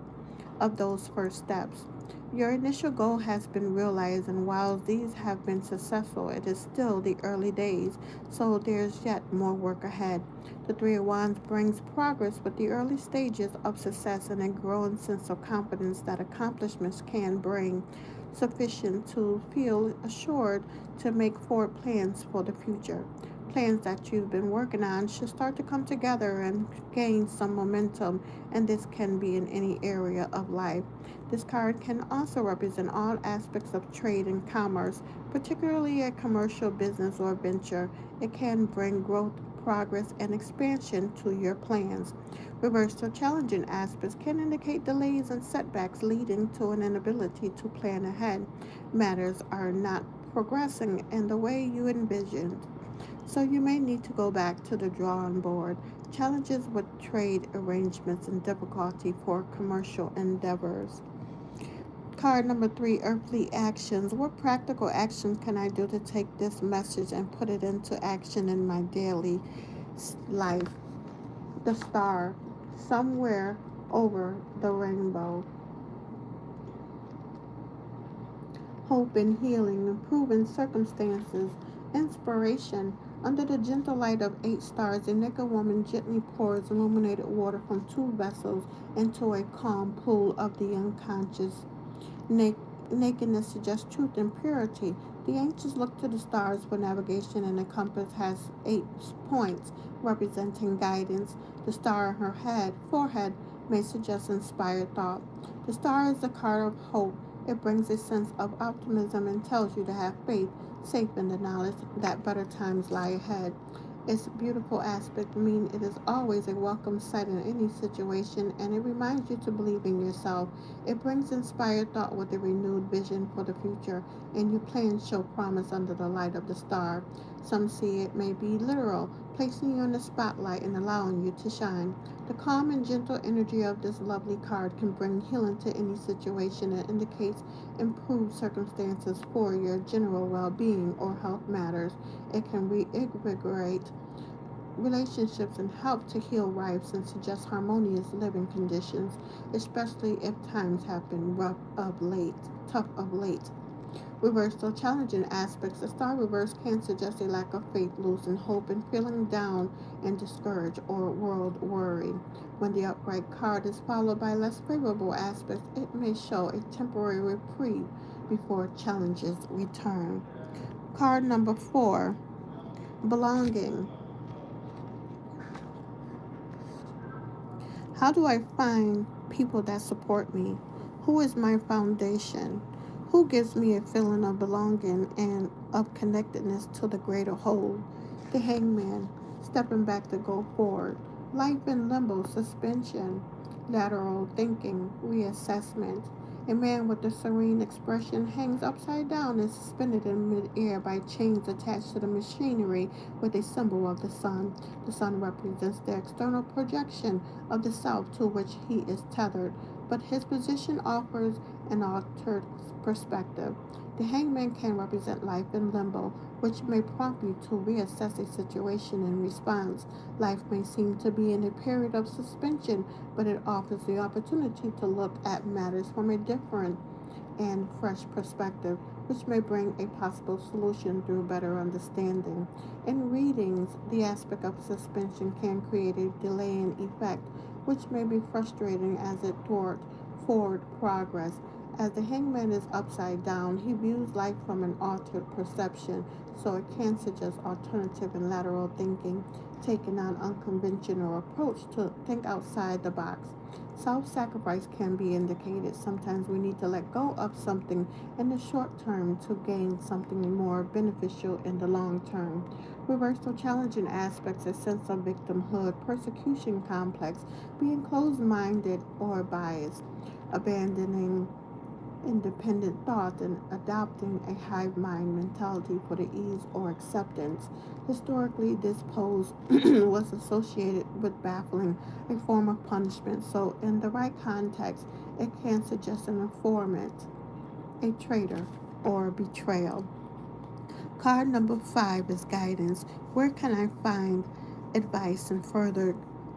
of those first steps. Your initial goal has been realized, and while these have been successful, it is still the early days, so there's yet more work ahead. The Three of Wands brings progress with the early stages of success and a growing sense of confidence that accomplishments can bring, sufficient to feel assured to make forward plans for the future. Plans that you've been working on should start to come together and gain some momentum, and this can be in any area of life. This card can also represent all aspects of trade and commerce, particularly a commercial business or venture. It can bring growth, progress, and expansion to your plans. Reversed or challenging aspects can indicate delays and setbacks leading to an inability to plan ahead. Matters are not progressing in the way you envisioned, so you may need to go back to the drawing board. Challenges with trade arrangements and difficulty for commercial endeavors. Card number 3, earthly actions. What practical actions can I do to take this message and put it into action in my daily life? The star, somewhere over the rainbow. Hope and healing, improving circumstances, inspiration. Under the gentle light of 8 stars, a naked woman gently pours illuminated water from 2 vessels into a calm pool of the unconscious. Nakedness suggests truth and purity. The ancients look to the stars for navigation, and the compass has 8 points representing guidance. The star on her forehead may suggest inspired thought. The star is the card of hope. It brings a sense of optimism and tells you to have faith, safe in the knowledge that better times lie ahead. Its beautiful aspect means it is always a welcome sight in any situation, and it reminds you to believe in yourself. It brings inspired thought with a renewed vision for the future, and your plans show promise under the light of the star. Some see it may be literal, placing you in the spotlight and allowing you to shine. The calm and gentle energy of this lovely card can bring healing to any situation and indicates improved circumstances for your general well-being or health matters. It can reinvigorate relationships and help to heal rifts and suggest harmonious living conditions, especially if times have been tough of late. Reversed or challenging aspects. The star reverse can suggest a lack of faith, losing hope, and feeling down and discouraged or world worry. When the upright card is followed by less favorable aspects, it may show a temporary reprieve before challenges return. Card number 4, belonging. How do I find people that support me? Who is my foundation? Who gives me a feeling of belonging and of connectedness to the greater whole? The hangman, stepping back to go forward. Life in limbo, suspension, lateral thinking, reassessment. A man with a serene expression hangs upside down and suspended in midair by chains attached to the machinery with a symbol of the sun. The sun represents the external projection of the self to which he is tethered, but his position offers an altered perspective. The hangman can represent life in limbo, which may prompt you to reassess a situation in response. Life may seem to be in a period of suspension, but it offers the opportunity to look at matters from a different and fresh perspective, which may bring a possible solution through better understanding. In readings, the aspect of suspension can create a delaying effect, which may be frustrating as it thwarts forward progress. As the hangman is upside down, he views life from an altered perception, so it can suggest alternative and lateral thinking, taking an unconventional approach to think outside the box. Self sacrifice can be indicated. Sometimes we need to let go of something in the short term to gain something more beneficial in the long term. Reversal challenging aspects a sense of victimhood, persecution complex, being closed minded or biased, abandoning independent thought and adopting a hive mind mentality for the ease or acceptance. Historically, this pose was associated with baffling, a form of punishment, so in the right context, it can suggest an informant, a traitor, or betrayal. Card number 5 is guidance. Where can I find advice and further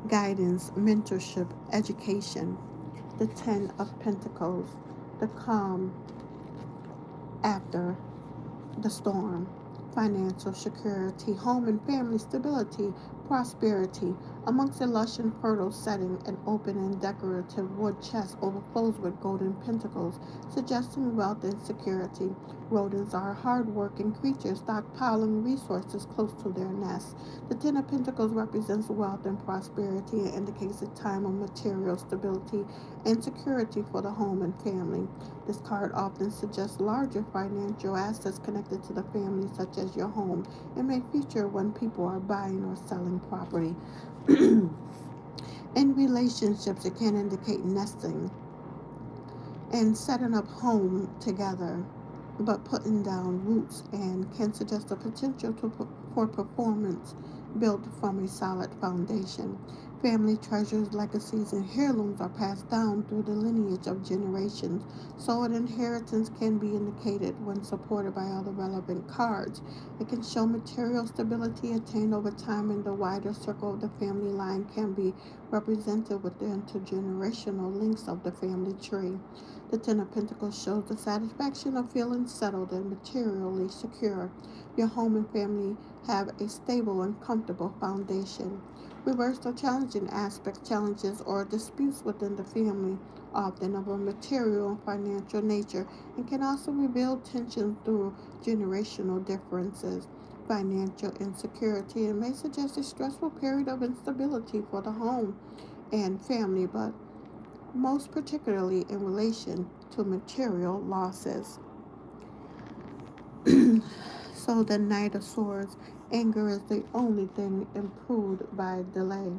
guidance, mentorship, education? The Ten of Pentacles, the calm after the storm, financial security, home and family stability, prosperity. Amongst a lush and fertile setting, an open and decorative wood chest overflows with golden pentacles, suggesting wealth and security. Rodents are hard-working creatures stockpiling resources close to their nests. The Ten of Pentacles represents wealth and prosperity and indicates a time of material stability and security for the home and family. This card often suggests larger financial assets connected to the family, such as your home, and may feature when people are buying or selling property. In relationships, it can indicate nesting and setting up home together, but putting down roots and can suggest a potential for performance built from a solid foundation. Family treasures, legacies, and heirlooms are passed down through the lineage of generations, so an inheritance can be indicated when supported by other relevant cards. It can show material stability attained over time, and the wider circle of the family line can be represented with the intergenerational links of the family tree. The Ten of Pentacles shows the satisfaction of feeling settled and materially secure. Your home and family have a stable and comfortable foundation. Reversed or challenging aspects, challenges, or disputes within the family, often of a material and financial nature, and can also reveal tension through generational differences. Financial insecurity and may suggest a stressful period of instability for the home and family, but most particularly in relation to material losses. So the Knight of Swords, anger is the only thing improved by delay.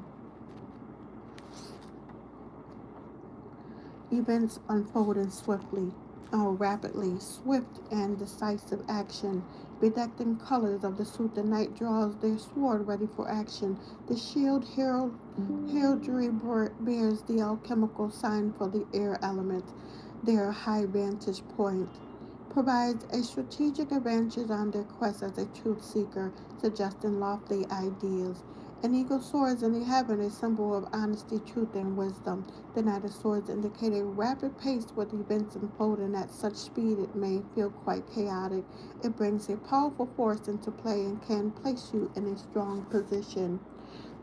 Events unfolding swiftly, rapidly, swift and decisive action. Bedecked colors of the suit, the knight draws their sword ready for action. The shield heraldry bears the alchemical sign for the air element. Their high vantage point provides a strategic advantage on their quest as a truth seeker, suggesting lofty ideas. An eagle soars in the heaven, a symbol of honesty, truth, and wisdom. The Knight of Swords indicate a rapid pace with events unfolding at such speed it may feel quite chaotic. It brings a powerful force into play and can place you in a strong position.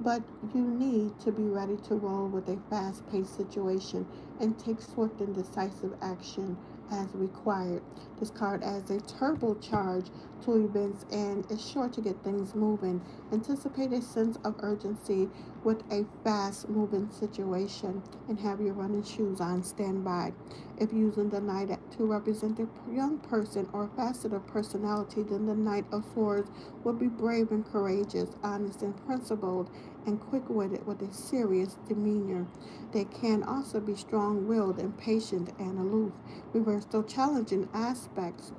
But you need to be ready to roll with a fast paced situation and take swift and decisive action as required. This card adds a turbo charge to events and is sure to get things moving. Anticipate a sense of urgency with a fast moving situation and have your running shoes on standby. If using the Knight to represent a young person or facet of personality, then the Knight of Swords will be brave and courageous, honest and principled, and quick witted with a serious demeanor. They can also be strong willed, impatient, and aloof. Reverse those challenging aspects,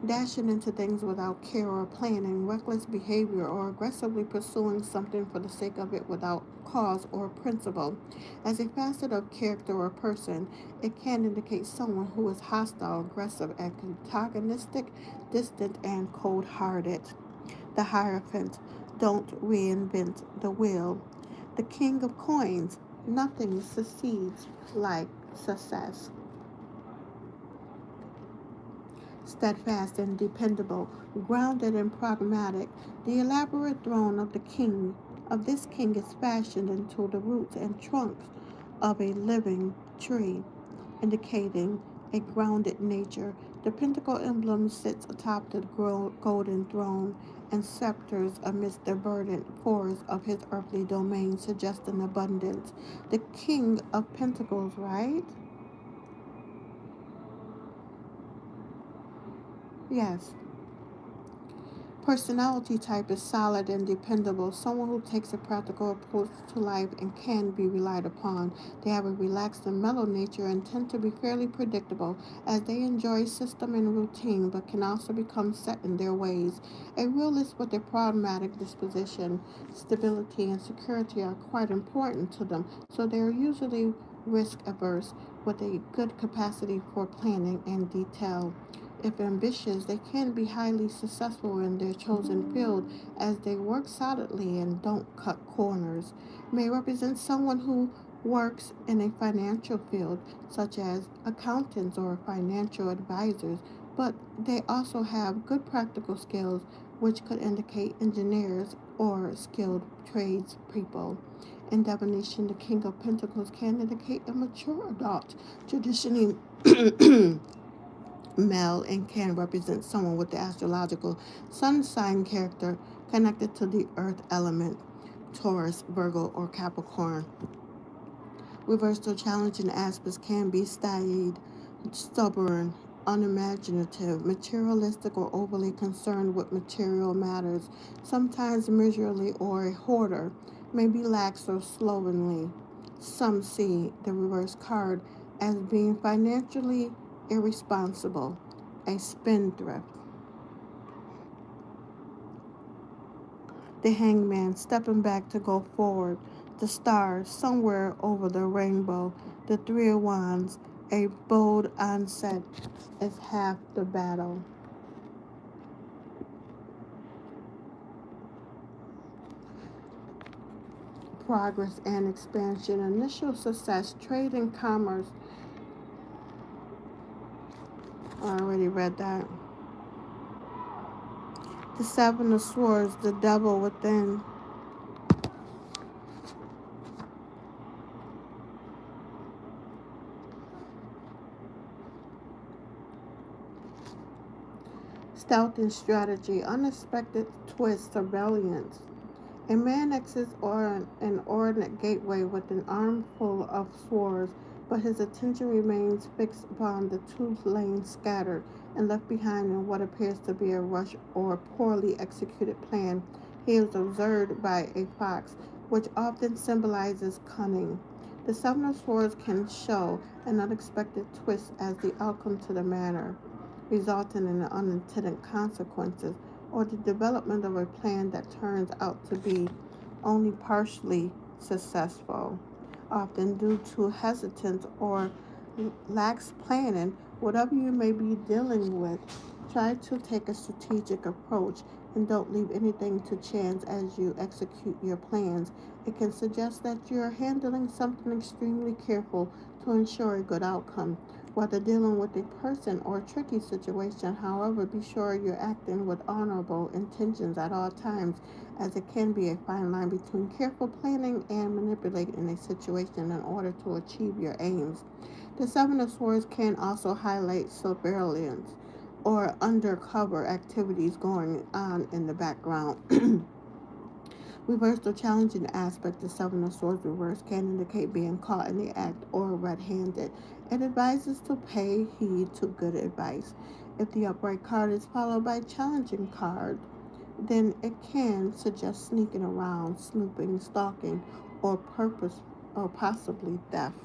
dashing into things without care or planning, reckless behavior, or aggressively pursuing something for the sake of it without cause or principle. As a facet of character or person, it can indicate someone who is hostile, aggressive, antagonistic, distant, and cold hearted. The Hierophant, don't reinvent the wheel. The King of Coins, nothing succeeds like success. Steadfast and dependable, grounded and pragmatic, the elaborate throne of this king is fashioned into the roots and trunks of a living tree, indicating a grounded nature. The pentacle emblem sits atop the golden throne and scepters amidst the verdant forest of his earthly domain, suggesting abundance. The King of Pentacles, right? Yes. Personality type is solid and dependable, someone who takes a practical approach to life and can be relied upon. They have a relaxed and mellow nature and tend to be fairly predictable, as they enjoy system and routine but can also become set in their ways. A realist with a pragmatic disposition, stability, and security are quite important to them, so they are usually risk averse with a good capacity for planning and detail. If ambitious, they can be highly successful in their chosen field as they work solidly and don't cut corners. May represent someone who works in a financial field, such as accountants or financial advisors, but they also have good practical skills, which could indicate engineers or skilled tradespeople. In divination, the King of Pentacles can indicate a mature adult, traditionally male, and can represent someone with the astrological sun sign character connected to the earth element, Taurus, Virgo, or Capricorn. Reversed or challenging aspects can be stylied, stubborn, unimaginative, materialistic, or overly concerned with material matters, sometimes miserly or a hoarder, may be lax or slovenly. Some see the reverse card as being financially irresponsible, a spendthrift. The hangman stepping back to go forward. The stars somewhere over the rainbow. The three of wands, a bold onset is half the battle. Progress and expansion, initial success, trade and commerce. I already read that. The seven of swords, the devil within. Stealth and strategy, unexpected twists, surveillance. A man exits an ordnance gateway with an armful of swords, but his attention remains fixed upon the two lanes scattered and left behind in what appears to be a rush or poorly executed plan. He is observed by a fox, which often symbolizes cunning. The Seven of Swords can show an unexpected twist as the outcome to the matter, resulting in unintended consequences or the development of a plan that turns out to be only partially successful, often due to hesitance or lax planning. Whatever you may be dealing with, try to take a strategic approach and don't leave anything to chance as you execute your plans. It can suggest that you're handling something extremely careful to ensure a good outcome. Whether dealing with a person or a tricky situation, however, be sure you're acting with honorable intentions at all times, as it can be a fine line between careful planning and manipulating a situation in order to achieve your aims. The Seven of Swords can also highlight surveillance, or undercover activities going on in the background. Reverse the challenging aspect. The Seven of Swords reverse can indicate being caught in the act or red-handed. It advises to pay heed to good advice. If the upright card is followed by a challenging card, then it can suggest sneaking around, snooping, stalking, or purpose or possibly theft.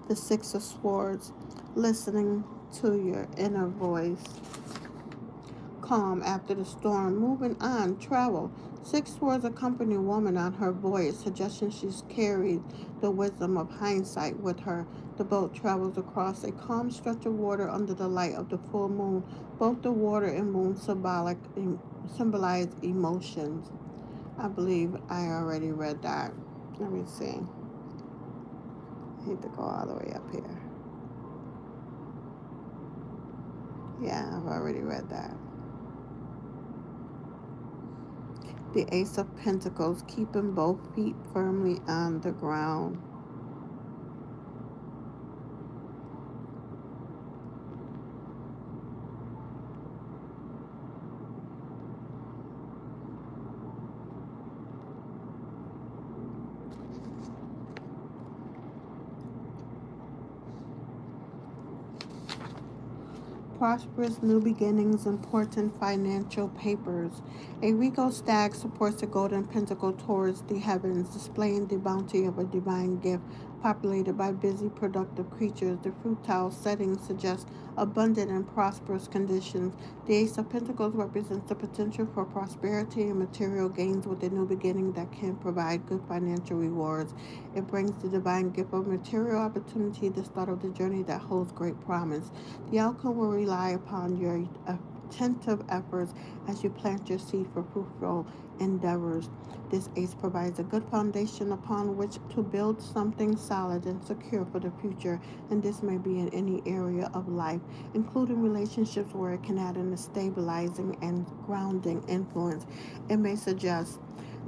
The Six of Swords, listening to your inner voice. Calm after the storm, moving on, travel. Six Swords accompany a woman on her voyage, suggesting she's carried the wisdom of hindsight with her. The boat travels across a calm stretch of water under the light of the full moon. Both the water and moon symbolize emotions. I believe I already read that. Let me see. I need to go all the way up here. Yeah, I've already read that. The Ace of Pentacles, keeping both feet firmly on the ground. Prosperous new beginnings, important financial papers. A regal stag supports a golden pentacle towards the heavens, displaying the bounty of a divine gift populated by busy, productive creatures. The fruitile setting suggests abundant and prosperous conditions. The Ace of Pentacles represents the potential for prosperity and material gains with a new beginning that can provide good financial rewards. It brings the divine gift of material opportunity, the start of the journey that holds great promise. The outcome will rely upon your attentive efforts as you plant your seed for fruitful endeavors. This ace provides a good foundation upon which to build something solid and secure for the future, and this may be in any area of life, including relationships where it can add a stabilizing and grounding influence. It may suggest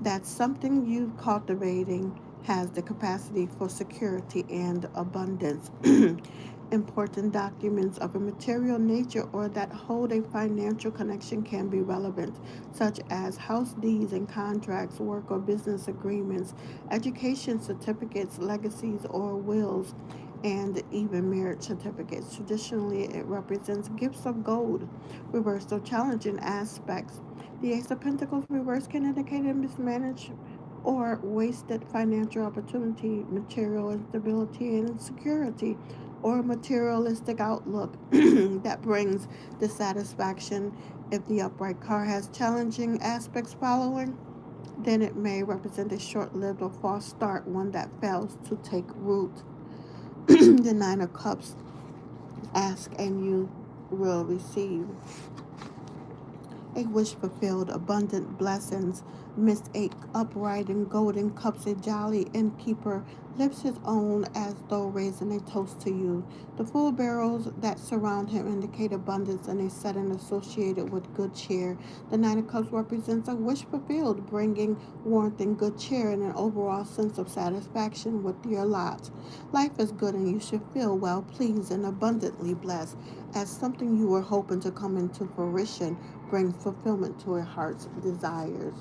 that something you're cultivating has the capacity for security and abundance. Important documents of a material nature or that hold a financial connection can be relevant, such as house deeds and contracts, work or business agreements, education certificates, legacies, or wills, and even marriage certificates. Traditionally, it represents gifts of gold. Reversed or challenging aspects. The Ace of Pentacles reverse can indicate a mismanaged or wasted financial opportunity, material instability and insecurity, or a materialistic outlook that brings dissatisfaction. If the upright card has challenging aspects following, then it may represent a short lived or false start, one that fails to take root. The Nine of Cups, ask and you will receive. A wish fulfilled, abundant blessings. Missed a upright and golden cups, a jolly innkeeper lifts his own as though raising a toast to you. The full barrels that surround him indicate abundance and a setting associated with good cheer. The Nine of Cups represents a wish fulfilled, bringing warmth and good cheer and an overall sense of satisfaction with your lot. Life is good and you should feel well pleased and abundantly blessed as something you were hoping to come into fruition brings fulfillment to a heart's desires.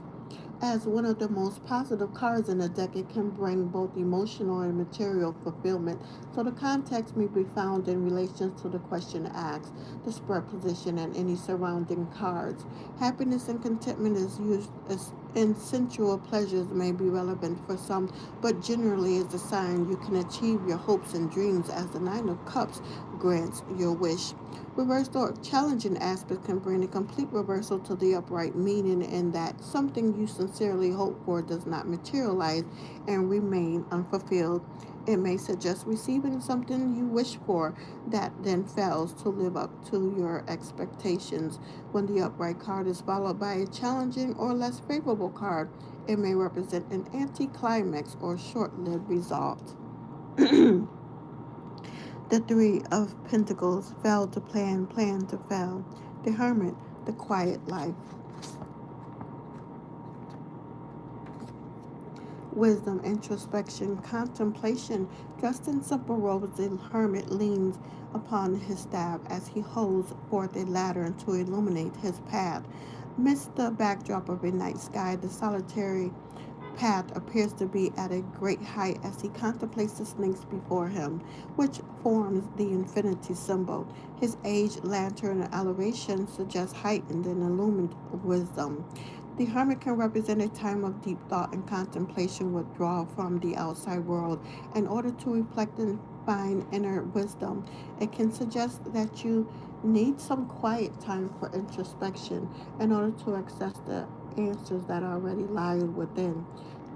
As one of the most positive cards in the deck, it can bring both emotional and material fulfillment. So the context may be found in relation to the question asked, the spread position, and any surrounding cards. Happiness and contentment is used as and sensual pleasures may be relevant for some, but generally is a sign you can achieve your hopes and dreams as the Nine of Cups grants your wish. Reversed or challenging aspect can bring a complete reversal to the upright, meaning in that something you sincerely hope for does not materialize and remain unfulfilled. It may suggest receiving something you wish for that then fails to live up to your expectations. When the upright card is followed by a challenging or less favorable card, it may represent an anticlimax or short lived result. The Three of Pentacles, failed to plan, plan to fail. The Hermit, the quiet life. wisdom, introspection, contemplation. Dressed in simple robes, the hermit leans upon his staff as he holds forth a lantern to illuminate his path. Amidst the backdrop of a night sky, the solitary path appears to be at a great height as he contemplates the snakes before him, which forms the infinity symbol. His aged lantern and elevation suggests heightened and illumined wisdom. The hermit can represent a time of deep thought and contemplation, withdrawal from the outside world in order to reflect and find inner wisdom. It can suggest that you need some quiet time for introspection in order to access the answers that already lie within.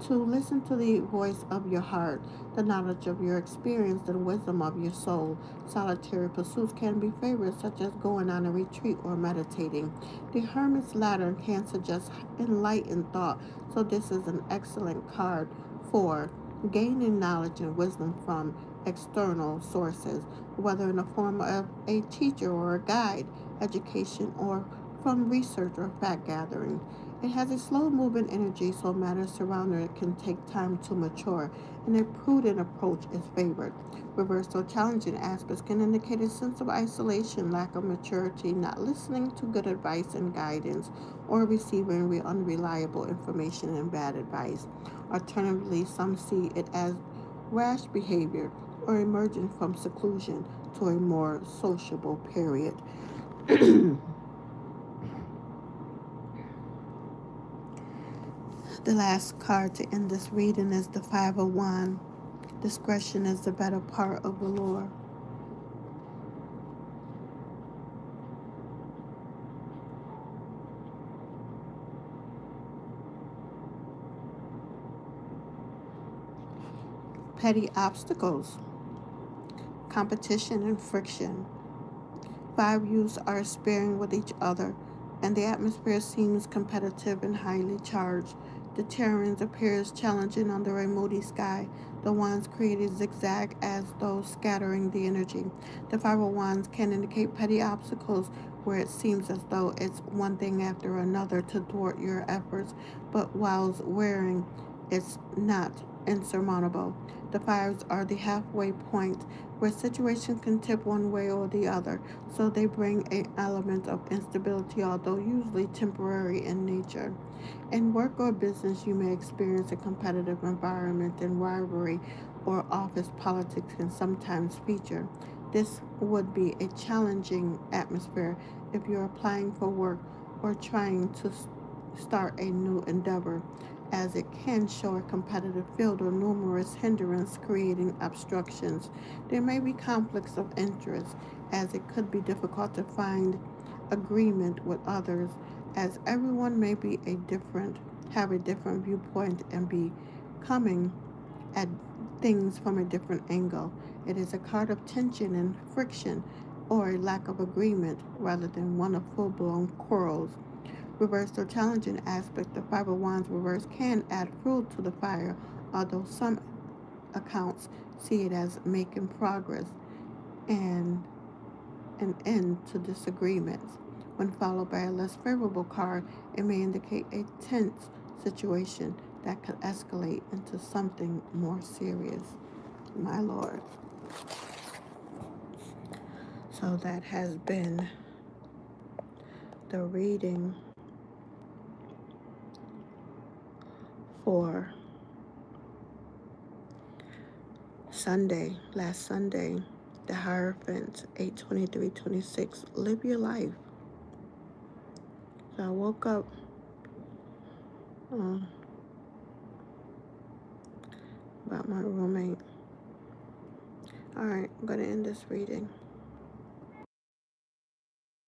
To listen to the voice of your heart, the knowledge of your experience, and wisdom of your soul. Solitary pursuits can be favored, such as going on a retreat or meditating. The Hermit's Ladder can suggest enlightened thought, so this is an excellent card for gaining knowledge and wisdom from external sources, whether in the form of a teacher or a guide, education, or from research or fact gathering. It has a slow moving energy, so matters surrounding it can take time to mature, and a prudent approach is favored. Reversed or challenging aspects can indicate a sense of isolation, lack of maturity, not listening to good advice and guidance, or receiving unreliable information and bad advice. Alternatively, some see it as rash behavior or emerging from seclusion to a more sociable period. The last card to end this reading is the Five of Wands. Discretion is the better part of the Lord. Petty obstacles, competition, and friction. Five youths are sparing with each other, and the atmosphere seems competitive and highly charged. The terrain appears challenging under a moody sky. The wands create a zigzag as though scattering the energy. The five of wands can indicate petty obstacles where it seems as though it's one thing after another to thwart your efforts, but whilst wearing, it's not insurmountable. The fives are the halfway point where situations can tip one way or the other, so they bring an element of instability, although usually temporary in nature. In work or business, you may experience a competitive environment, and rivalry or office politics can sometimes feature. This would be a challenging atmosphere if you're applying for work or trying to start a new endeavor, as it can show a competitive field or numerous hindrances creating obstructions. There may be conflicts of interest, as it could be difficult to find agreement with others, as everyone may be a different have a different viewpoint and be coming at things from a different angle. It is a card of tension and friction, or a lack of agreement rather than one of full-blown quarrels. Reversed or challenging aspect, the Five of Wands reverse can add fuel to the fire, although some accounts see it as making progress and an end to disagreements. When followed by a less favorable card, it may indicate a tense situation that could escalate into something more serious. My Lord. So that has been the reading for Sunday, last Sunday, the Hierophant 8/23/26. Live your life. So I woke up uh, about my roommate. All right, I'm going to end this reading.